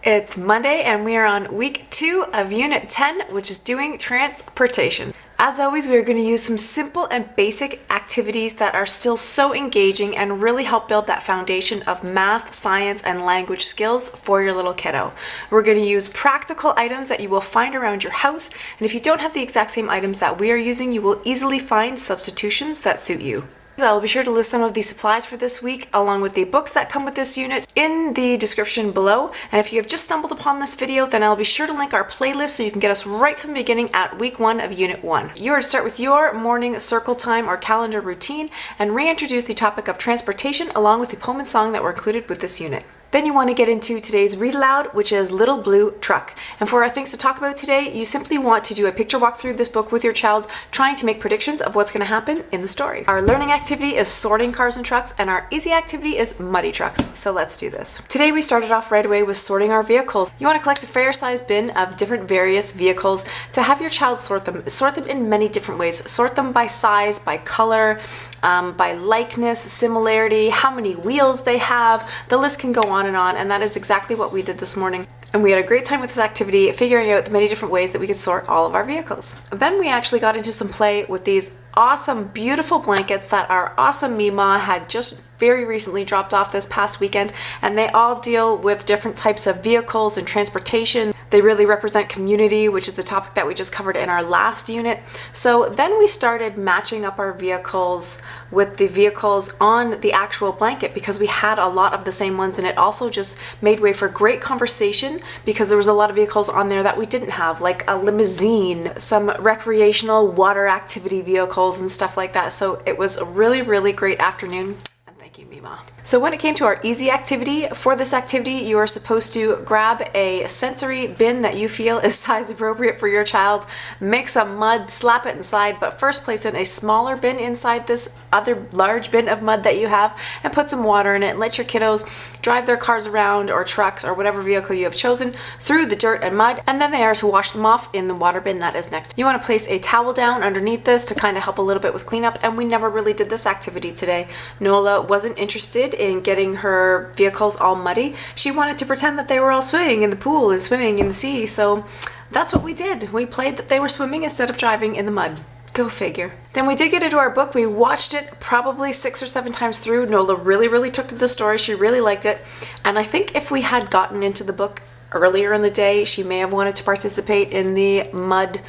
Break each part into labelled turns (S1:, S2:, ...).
S1: It's Monday and we are on week 2 of Unit 10, which is doing transportation. As always, we are going to use some simple and basic activities that are still so engaging and really help build that foundation of math, science, and language skills for your little kiddo. We're going to use practical items that you will find around your house, and if you don't have the exact same items that we are using, you will easily find substitutions that suit you. I'll be sure to list some of the supplies for this week along with the books that come with this unit in the description below. And if you have just stumbled upon this video, then I'll be sure to link our playlist so you can get us right from the beginning at week 1 of Unit 1. You are to start with your morning circle time or calendar routine and reintroduce the topic of transportation along with the poem and song that were included with this unit. Then you want to get into today's read aloud, which is Little Blue Truck. And for our things to talk about today, you simply want to do a picture walk through this book with your child, trying to make predictions of what's going to happen in the story. Our learning activity is sorting cars and trucks, and our easy activity is muddy trucks. So let's do this. Today we started off right away with sorting our vehicles. You want to collect a fair sized bin of different various vehicles to have your child sort them. Sort them in many different ways. Sort them by size, by color, by likeness, similarity, how many wheels they have. The list can go on, and that is exactly what we did this morning. And we had a great time with this activity, figuring out the many different ways that we could sort all of our vehicles. Then we actually got into some play with these awesome, beautiful blankets that our awesome Mima had just very recently dropped off this past weekend, and they all deal with different types of vehicles and transportation. They really represent community, which is the topic that we just covered in our last unit. So then we started matching up our vehicles with the vehicles on the actual blanket because we had a lot of the same ones, and it also just made way for great conversation because there was a lot of vehicles on there that we didn't have, like a limousine, some recreational water activity vehicles and stuff like that. So it was a really, really great afternoon. Thank you, Mima. So when it came to our easy activity, for this activity, you are supposed to grab a sensory bin that you feel is size appropriate for your child, mix some mud, slap it inside, but first place in a smaller bin inside this other large bin of mud that you have, and put some water in it and let your kiddos drive their cars around or trucks or whatever vehicle you have chosen through the dirt and mud, and then they are to wash them off in the water bin that is next. You want to place a towel down underneath this to kind of help a little bit with cleanup, and we never really did this activity today. Nola wasn't interested in getting her vehicles all muddy. She wanted to pretend that they were all swimming in the pool and swimming in the sea, so that's what we did. We played that they were swimming instead of driving in the mud. Go figure. Then we did get into our book. We watched it probably 6 or 7 times through. Nola really took to the story. She really liked it, and I think if we had gotten into the book earlier in the day, she may have wanted to participate in the mud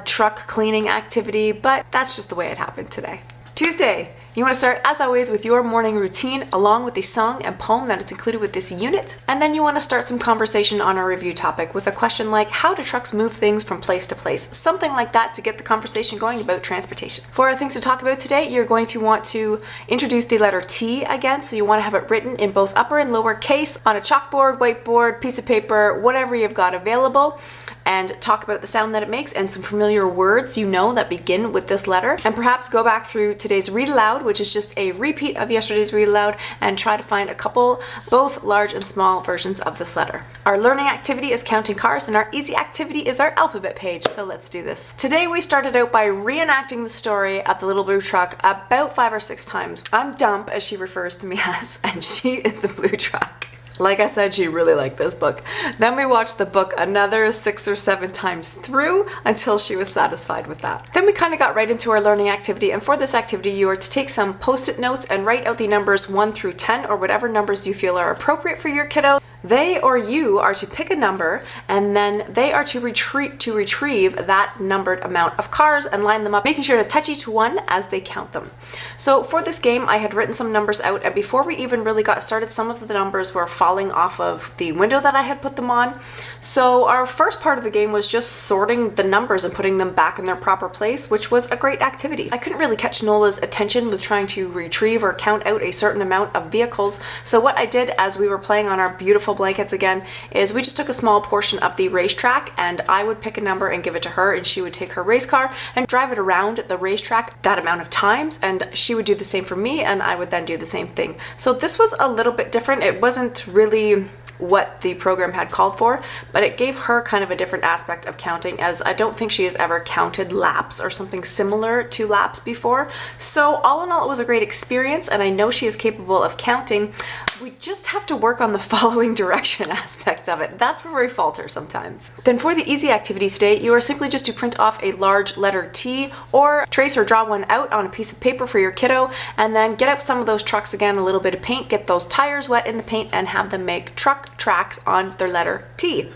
S1: truck cleaning activity, but that's just the way it happened today. Tuesday. You want to start, as always, with your morning routine along with the song and poem that is included with this unit. And then you want to start some conversation on our review topic with a question like, how do trucks move things from place to place? Something like that to get the conversation going about transportation. For our things to talk about today, you're going to want to introduce the letter T again. So you want to have it written in both upper and lower case on a chalkboard, whiteboard, piece of paper, whatever you've got available, and talk about the sound that it makes and some familiar words you know that begin with this letter. And perhaps go back through today's read aloud, which is just a repeat of yesterday's read aloud, and try to find a couple, both large and small versions of this letter. Our learning activity is counting cars, and our easy activity is our alphabet page, so let's do this. Today we started out by reenacting the story of the Little Blue Truck about 5 or 6 times. I'm Dump, as she refers to me as, and she is the blue truck. Like I said, she really liked this book. Then we watched the book another 6 or 7 times through until she was satisfied with that. Then we kind of got right into our learning activity, and for this activity you are to take some post-it notes and write out the numbers 1 through 10 or whatever numbers you feel are appropriate for your kiddo. They or you are to pick a number, and then they are to retrieve that numbered amount of cars and line them up, making sure to touch each one as they count them. So for this game, I had written some numbers out, and before we even really got started, some of the numbers were falling off of the window that I had put them on. So our first part of the game was just sorting the numbers and putting them back in their proper place, which was a great activity. I couldn't really catch Nola's attention with trying to retrieve or count out a certain amount of vehicles. So what I did as we were playing on our beautiful blankets again is we just took a small portion of the racetrack, and I would pick a number and give it to her, and she would take her race car and drive it around the racetrack that amount of times, and she would do the same for me, and I would then do the same thing. So this was a little bit different. It wasn't really what the program had called for, but it gave her kind of a different aspect of counting, as I don't think she has ever counted laps or something similar to laps before. So all in all, it was a great experience, and I know she is capable of counting. We just have to work on the following direction aspect of it. That's where we falter sometimes. Then for the easy activity today, you are simply just to print off a large letter T or trace or draw one out on a piece of paper for your kiddo, and then get out some of those trucks again, a little bit of paint, get those tires wet in the paint, and have them make truck tracks on their letter T.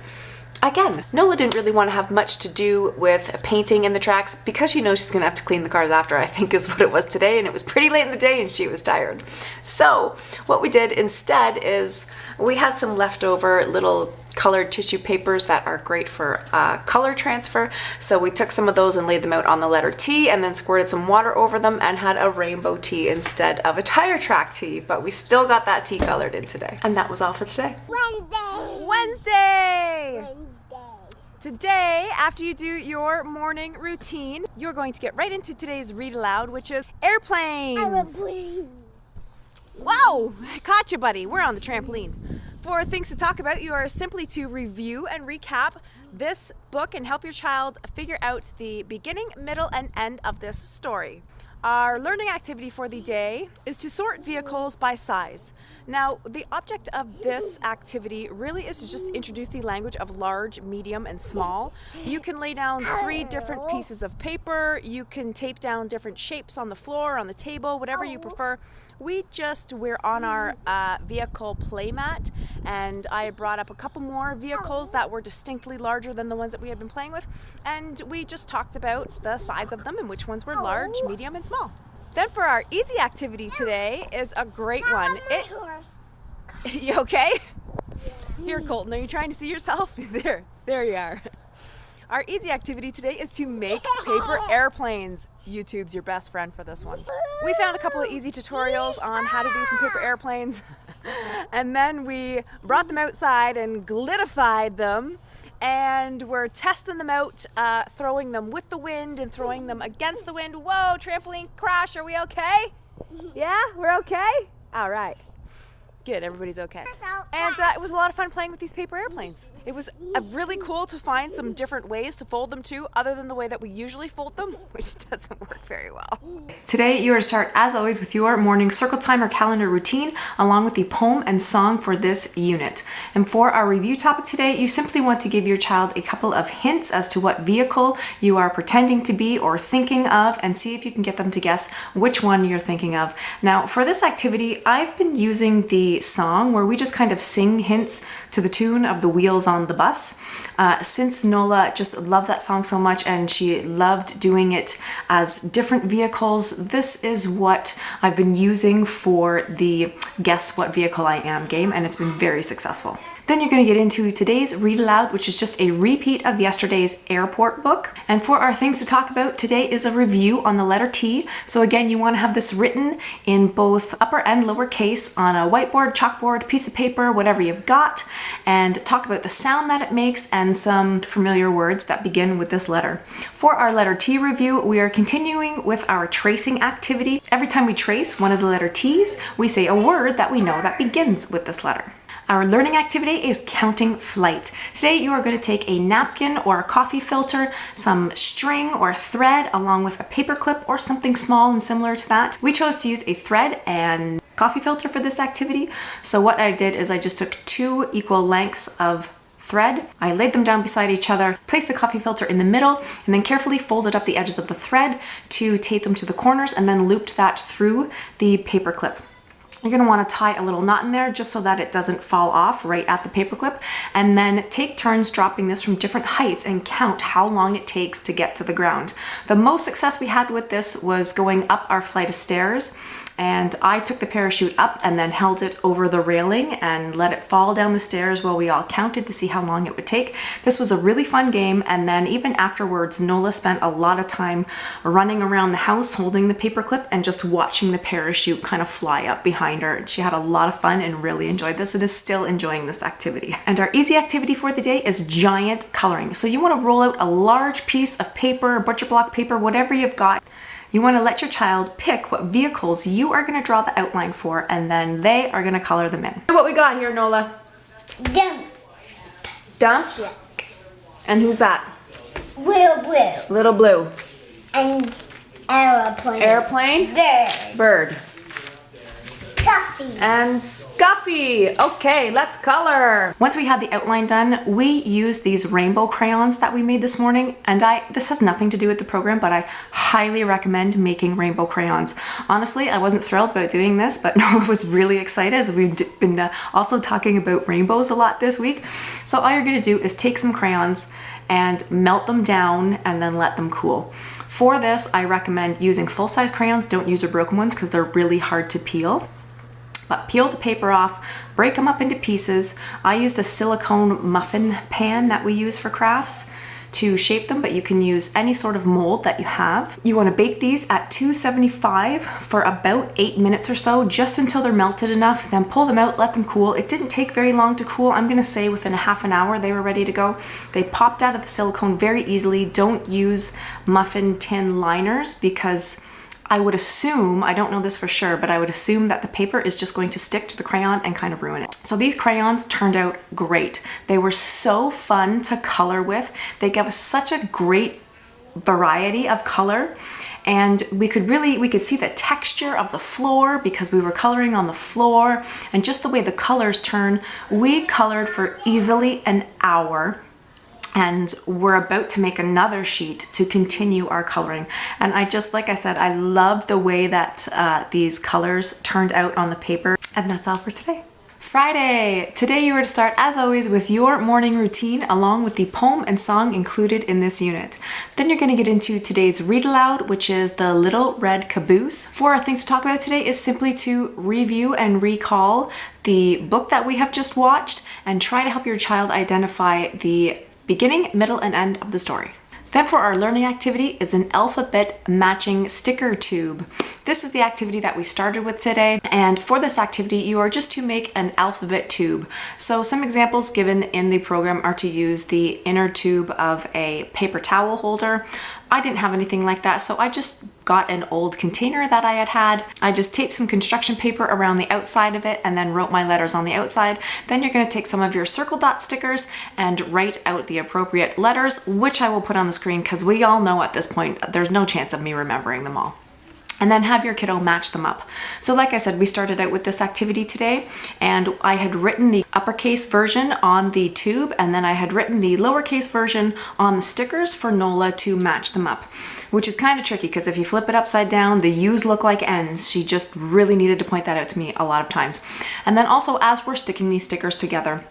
S1: Again, Nola didn't really want to have much to do with painting in the tracks because she knows she's going to have to clean the cars after, I think is what it was today, and it was pretty late in the day and she was tired. So what we did instead is we had some leftover little colored tissue papers that are great for color transfer. So we took some of those and laid them out on the letter T and then squirted some water over them and had a rainbow T instead of a tire track T, but we still got that T colored in today. And that was all for today. Wednesday! Today, after you do your morning routine, you're going to get right into today's read aloud, which is airplanes. Wow, I caught you, buddy. We're on the trampoline. For things to talk about, you are simply to review and recap this book and help your child figure out the beginning, middle, and end of this story. Our learning activity for the day is to sort vehicles by size. Now, the object of this activity really is to just introduce the language of large, medium, and small. You can lay down 3 different pieces of paper. You can tape down different shapes on the floor, on the table, whatever you prefer. We're on our vehicle playmat, and I brought up a couple more vehicles that were distinctly larger than the ones that we had been playing with, and we just talked about the size of them and which ones were large, medium, and small. Then for our easy activity today is a great one. You okay? Here, Colton, are you trying to see yourself? There you are. Our easy activity today is to make paper airplanes. YouTube's your best friend for this one. We found a couple of easy tutorials on how to do some paper airplanes, and then we brought them outside and glitified them, and we're testing them out, throwing them with the wind and throwing them against the wind. Whoa, trampoline crash, are we okay? Yeah, we're okay? All right. Good, everybody's okay. And it was a lot of fun playing with these paper airplanes. It was really cool to find some different ways to fold them too, other than the way that we usually fold them, which doesn't work very well. Today, you are to start, as always, with your morning circle time or calendar routine, along with the poem and song for this unit. And for our review topic today, you simply want to give your child a couple of hints as to what vehicle you are pretending to be or thinking of, and see if you can get them to guess which one you're thinking of. Now, for this activity, I've been using the song where we just kind of sing hints to the tune of the wheels on the bus. Since Nola just loved that song so much and she loved doing it as different vehicles, this is what I've been using for the Guess What Vehicle I Am game, and it's been very successful. Then you're going to get into today's read aloud, which is just a repeat of yesterday's airport book. And for our things to talk about today is a review on the letter T. So again, you want to have this written in both upper and lower case on a whiteboard, chalkboard, piece of paper, whatever you've got, and talk about the sound that it makes and some familiar words that begin with this letter. For our letter T review, we are continuing with our tracing activity. Every time we trace one of the letter T's, we say a word that we know that begins with this letter. Our learning activity is counting flight. Today you are going to take a napkin or a coffee filter, some string or thread, along with a paper clip or something small and similar to that. We chose to use a thread and coffee filter for this activity. So what I did is I just took 2 equal lengths of thread. I laid them down beside each other, placed the coffee filter in the middle, and then carefully folded up the edges of the thread to tape them to the corners, and then looped that through the paper clip. You're going to want to tie a little knot in there just so that it doesn't fall off right at the paperclip, and then take turns dropping this from different heights and count how long it takes to get to the ground. The most success we had with this was going up our flight of stairs, and I took the parachute up and then held it over the railing and let it fall down the stairs while we all counted to see how long it would take. This was a really fun game, and then even afterwards, Nola spent a lot of time running around the house holding the paperclip and just watching the parachute kind of fly up behind her. She had a lot of fun and really enjoyed this and is still enjoying this activity. And our easy activity for the day is giant coloring. So you want to roll out a large piece of paper, butcher block paper, whatever you've got. You want to let your child pick what vehicles you are going to draw the outline for, and then they are going to color them in. What we got here, Nola?
S2: Dump.
S1: Dump? And who's that?
S2: Little blue.
S1: Little blue.
S2: And airplane.
S1: Airplane?
S2: Bird.
S1: Bird.
S2: Coffee.
S1: And Scuffy. Okay, let's color. Once we had the outline done, we used these rainbow crayons that we made this morning. And this has nothing to do with the program, but I highly recommend making rainbow crayons. Honestly, I wasn't thrilled about doing this, but Nola was really excited as we've been also talking about rainbows a lot this week. So all you're gonna do is take some crayons and melt them down and then let them cool. For this, I recommend using full-size crayons. Don't use the broken ones because they're really hard to peel. But peel the paper off, break them up into pieces. I used a silicone muffin pan that we use for crafts to shape them, but you can use any sort of mold that you have. You want to bake these at 275 for about 8 minutes or so, just until they're melted enough. Then pull them out, let them cool. It didn't take very long to cool. I'm gonna say within a half an hour they were ready to go. They popped out of the silicone very easily. Don't use muffin tin liners because I would assume, I don't know this for sure, but I would assume that the paper is just going to stick to the crayon and kind of ruin it. So these crayons turned out great. They were so fun to color with. They gave us such a great variety of color, and we could see the texture of the floor because we were coloring on the floor, and just the way the colors turn. We colored for easily an hour. And we're about to make another sheet to continue our coloring. And like I said, I love the way that these colors turned out on the paper. And that's all for today. Friday. Today you are to start, as always, with your morning routine along with the poem and song included in this unit. Then you're going to get into today's read aloud, which is The Little Red Caboose. For our things to talk about today is simply to review and recall the book that we have just watched and try to help your child identify the beginning, middle, and end of the story. Then for our learning activity is an alphabet matching sticker tube. This is the activity that we started with today. And for this activity, you are just to make an alphabet tube. So some examples given in the program are to use the inner tube of a paper towel holder. I didn't have anything like that, so I just got an old container that I had. I just taped some construction paper around the outside of it and then wrote my letters on the outside. Then you're going to take some of your circle dot stickers and write out the appropriate letters, which I will put on the screen because we all know at this point there's no chance of me remembering them all. And then have your kiddo match them up. So like I said, we started out with this activity today, and I had written the uppercase version on the tube, and then I had written the lowercase version on the stickers for Nola to match them up, which is kind of tricky because if you flip it upside down, the U's look like N's. She just really needed to point that out to me a lot of times. And then also, as we're sticking these stickers together,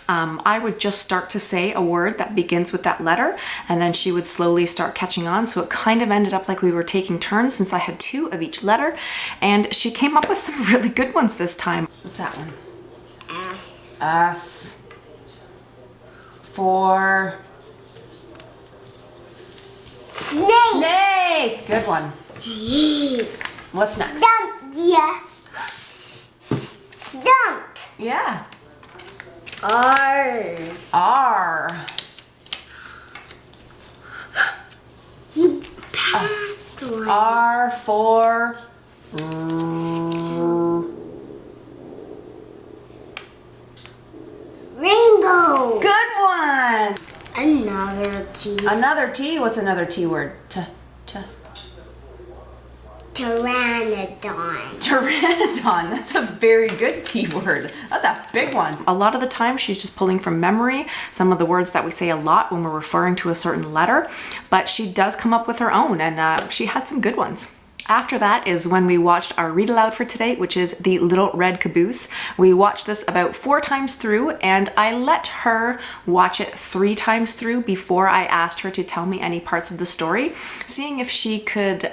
S1: I would just start to say a word that begins with that letter, and then she would slowly start catching on. So it kind of ended up like we were taking turns since I had 2 of each letter, and she came up with some really good ones this time. What's that one?
S2: S.
S1: S. For
S2: Snake.
S1: snake. Good one. What's next?
S2: Stump. Yeah. Stump.
S1: Yeah.
S2: R's.
S1: R.
S2: You passed one.
S1: R for
S2: Rainbow.
S1: good one.
S2: Another T.
S1: Another T. What's another T word?
S2: Pteranodon.
S1: Pteranodon. That's a very good T word. That's a big one. A lot of the time she's just pulling from memory some of the words that we say a lot when we're referring to a certain letter, but she does come up with her own, and she had some good ones. After that is when we watched our read aloud for today, which is The Little Red Caboose. We watched this about 4 times through, and I let her watch it 3 times through before I asked her to tell me any parts of the story, seeing if she could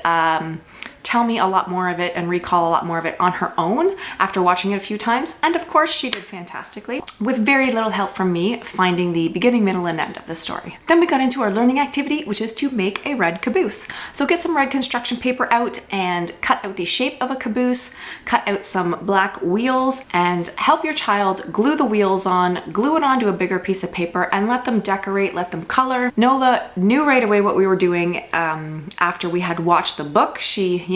S1: tell me a lot more of it and recall a lot more of it on her own after watching it a few times. And of course, she did fantastically, with very little help from me finding the beginning, middle, and end of the story. Then we got into our learning activity, which is to make a red caboose. So get some red construction paper out and cut out the shape of a caboose, cut out some black wheels, and help your child glue the wheels on, glue it onto a bigger piece of paper, and let them decorate, let them color. Nola knew right away what we were doing after we had watched the book. She,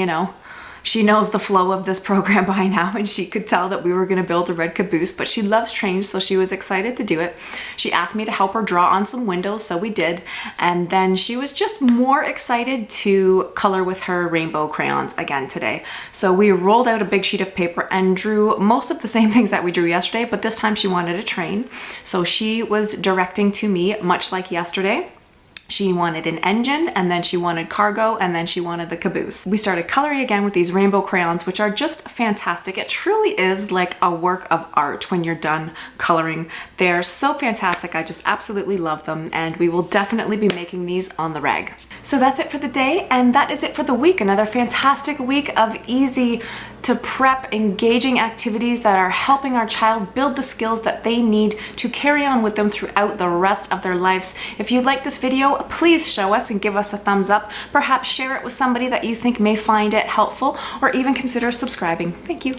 S1: She knows the flow of this program by now, and she could tell that we were going to build a red caboose, but she loves trains, so she was excited to do it. She asked me to help her draw on some windows, so we did. And then she was just more excited to color with her rainbow crayons again today. So we rolled out a big sheet of paper and drew most of the same things that we drew yesterday, but this time she wanted a train. So she was directing to me, much like yesterday. She wanted an engine, and then she wanted cargo, and then she wanted the caboose. We started coloring again with these rainbow crayons, which are just fantastic. It truly is like a work of art when you're done coloring. They're so fantastic. I just absolutely love them, and we will definitely be making these on the rag. So that's it for the day, and that is it for the week. Another fantastic week of easy to prep, engaging activities that are helping our child build the skills that they need to carry on with them throughout the rest of their lives. If you like this video, please show us and give us a thumbs up. Perhaps share it with somebody that you think may find it helpful, or even consider subscribing. Thank you.